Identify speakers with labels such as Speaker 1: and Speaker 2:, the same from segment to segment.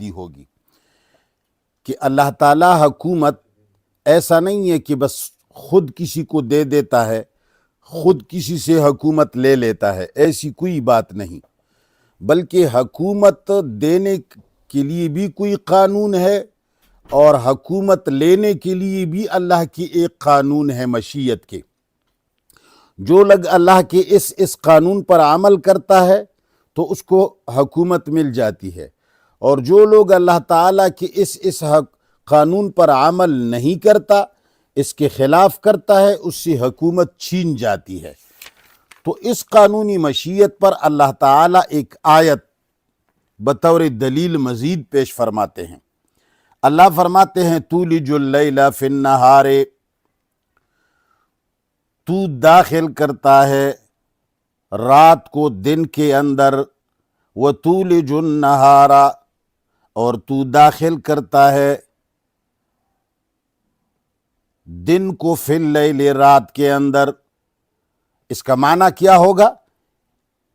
Speaker 1: دی ہوگی کہ اللہ تعالیٰ حکومت ایسا نہیں ہے کہ بس خود کسی کو دے دیتا ہے، خود کسی سے حکومت لے لیتا ہے، ایسی کوئی بات نہیں، بلکہ حکومت دینے کے لیے بھی کوئی قانون ہے اور حکومت لینے کے لیے بھی اللہ کی ایک قانون ہے مشیت کے۔ جو لوگ اللہ کے اس قانون پر عمل کرتا ہے تو اس کو حکومت مل جاتی ہے، اور جو لوگ اللہ تعالیٰ کے اس قانون پر عمل نہیں کرتا، اس کے خلاف کرتا ہے، اس سے حکومت چھین جاتی ہے۔ تو اس قانونی مشیت پر اللہ تعالیٰ ایک آیت بطور دلیل مزید پیش فرماتے ہیں۔ اللہ فرماتے ہیں تولج اللیل فی النہار، تو داخل کرتا ہے رات کو دن کے اندر، وتولج النہار، اور تو داخل کرتا ہے دن کو فی اللیل، رات کے اندر۔ اس کا معنی کیا ہوگا؟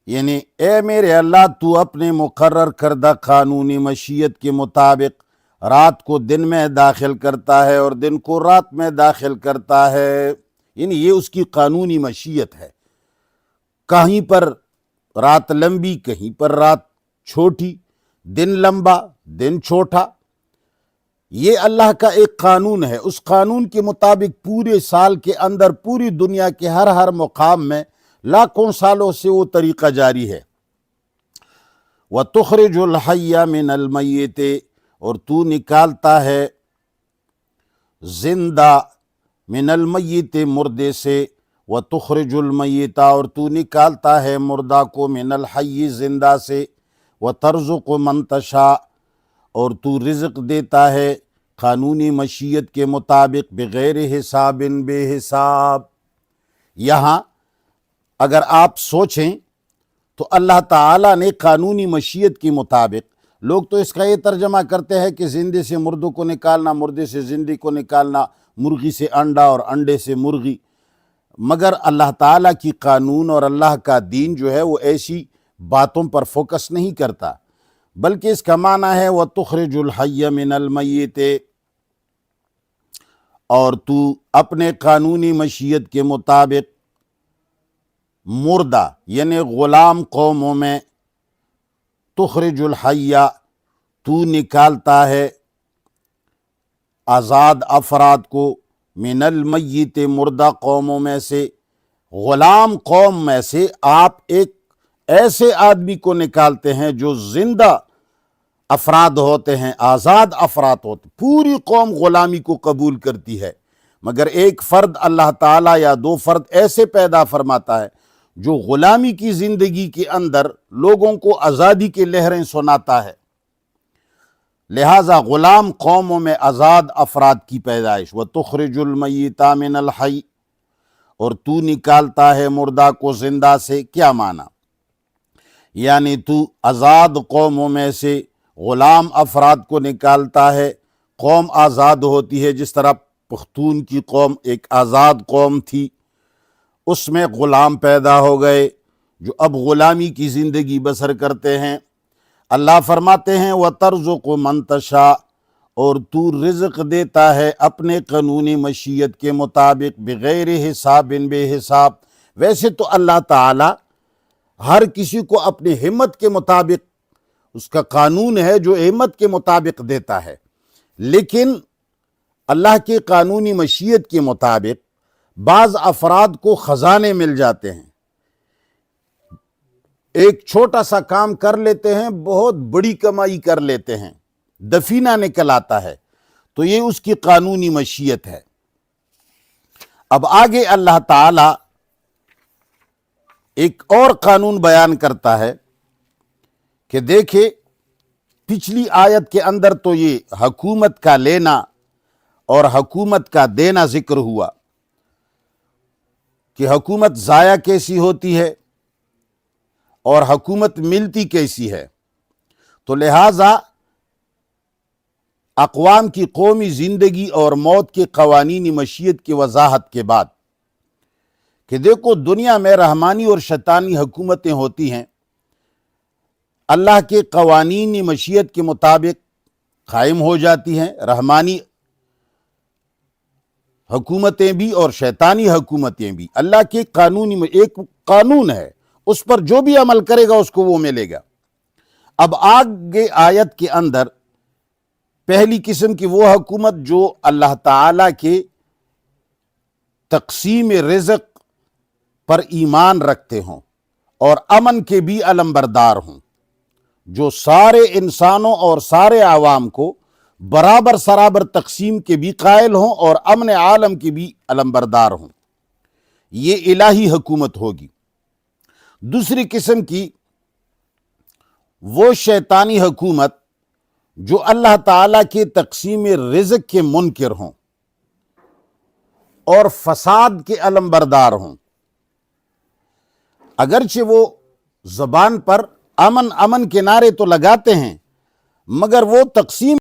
Speaker 1: یعنی اے میرے اللہ، تو اپنے مقرر کردہ قانونی مشیت کے مطابق رات کو دن میں داخل کرتا ہے اور دن کو رات میں داخل کرتا ہے، یعنی یہ اس کی قانونی مشیت ہے۔ کہیں پر رات لمبی، کہیں پر رات چھوٹی، دن لمبا، دن چھوٹا، یہ اللہ کا ایک قانون ہے۔ اس قانون کے مطابق پورے سال کے اندر پوری دنیا کے ہر مقام میں لاکھوں سالوں سے وہ طریقہ جاری ہے۔ وَتُخْرِجُ الْحَيَّ مِنَ الْمَيِّتِ، اور تو نکالتا ہے زندہ من المیت، مردے سے، وَتُخْرِجُ الْمَيِّتَ، اور تو نکالتا ہے مردہ کو، من الحی، زندہ سے، وَتَرْزُقُ مَن تَشَاءُ، اور تو رزق دیتا ہے قانونی مشیت کے مطابق، بغیر حساب، بے حساب۔ یہاں اگر آپ سوچیں تو اللہ تعالیٰ نے قانونی مشیت کے مطابق، لوگ تو اس کا یہ ترجمہ کرتے ہیں کہ زندے سے مردوں کو نکالنا، مردے سے زندے کو نکالنا، مرغی سے انڈا اور انڈے سے مرغی، مگر اللہ تعالیٰ کی قانون اور اللہ کا دین جو ہے وہ ایسی باتوں پر فوکس نہیں کرتا، بلکہ اس کا معنی ہے وَتُخْرِجُ الْحَيَّ مِنَ الْمَيِّتِ، اور تو اپنے قانونی مشیت کے مطابق مردہ یعنی غلام قوموں میں، تخرج الحی، تو نکالتا ہے آزاد افراد کو، من المیت، مردہ قوموں میں سے، غلام قوم میں سے آپ ایک ایسے آدمی کو نکالتے ہیں جو زندہ افراد ہوتے ہیں، آزاد افراد ہوتے، پوری قوم غلامی کو قبول کرتی ہے، مگر ایک فرد اللہ تعالیٰ یا دو فرد ایسے پیدا فرماتا ہے جو غلامی کی زندگی کے اندر لوگوں کو آزادی کی لہریں سناتا ہے۔ لہٰذا غلام قوموں میں آزاد افراد کی پیدائش۔ وَتُخْرِجُ الْمَيِّتَ مِنَ الْحَيِّ، اور تو نکالتا ہے مردہ کو زندہ سے۔ کیا معنی؟ یعنی تو آزاد قوموں میں سے غلام افراد کو نکالتا ہے، قوم آزاد ہوتی ہے، جس طرح پختون کی قوم ایک آزاد قوم تھی، اس میں غلام پیدا ہو گئے جو اب غلامی کی زندگی بسر کرتے ہیں۔ اللہ فرماتے ہیں وَتَرْزُقُ مَن تَشَاءُ، اور تو رزق دیتا ہے اپنے قانونی مشیت کے مطابق، بغیر حساب، بے حساب۔ ویسے تو اللہ تعالی ہر کسی کو اپنی ہمت کے مطابق، اس کا قانون ہے جو ہمت کے مطابق دیتا ہے، لیکن اللہ کے قانونی مشیت کے مطابق بعض افراد کو خزانے مل جاتے ہیں، ایک چھوٹا سا کام کر لیتے ہیں، بہت بڑی کمائی کر لیتے ہیں، دفینہ نکل آتا ہے، تو یہ اس کی قانونی مشیت ہے۔ اب آگے اللہ تعالی ایک اور قانون بیان کرتا ہے کہ دیکھیں، پچھلی آیت کے اندر تو یہ حکومت کا لینا اور حکومت کا دینا ذکر ہوا کہ حکومت ضائع کیسی ہوتی ہے اور حکومت ملتی کیسی ہے، تو لہٰذا اقوام کی قومی زندگی اور موت کے قوانینی مشیت کی وضاحت کے بعد کہ دیکھو دنیا میں رحمانی اور شیطانی حکومتیں ہوتی ہیں، اللہ کے قوانینی مشیت کے مطابق قائم ہو جاتی ہیں، رحمانی حکومتیں بھی اور شیطانی حکومتیں بھی۔ اللہ کے قانونی میں ایک قانون ہے، اس پر جو بھی عمل کرے گا اس کو وہ ملے گا۔ اب آگے آیت کے اندر پہلی قسم کی وہ حکومت جو اللہ تعالی کے تقسیم رزق پر ایمان رکھتے ہوں اور امن کے بھی علمبردار ہوں، جو سارے انسانوں اور سارے عوام کو برابر سرابر تقسیم کے بھی قائل ہوں اور امن عالم کے بھی علمبردار ہوں، یہ الہی حکومت ہوگی۔ دوسری قسم کی وہ شیطانی حکومت جو اللہ تعالیٰ کے تقسیم رزق کے منکر ہوں اور فساد کے علمبردار ہوں، اگرچہ وہ زبان پر امن امن کے نعرے تو لگاتے ہیں، مگر وہ تقسیم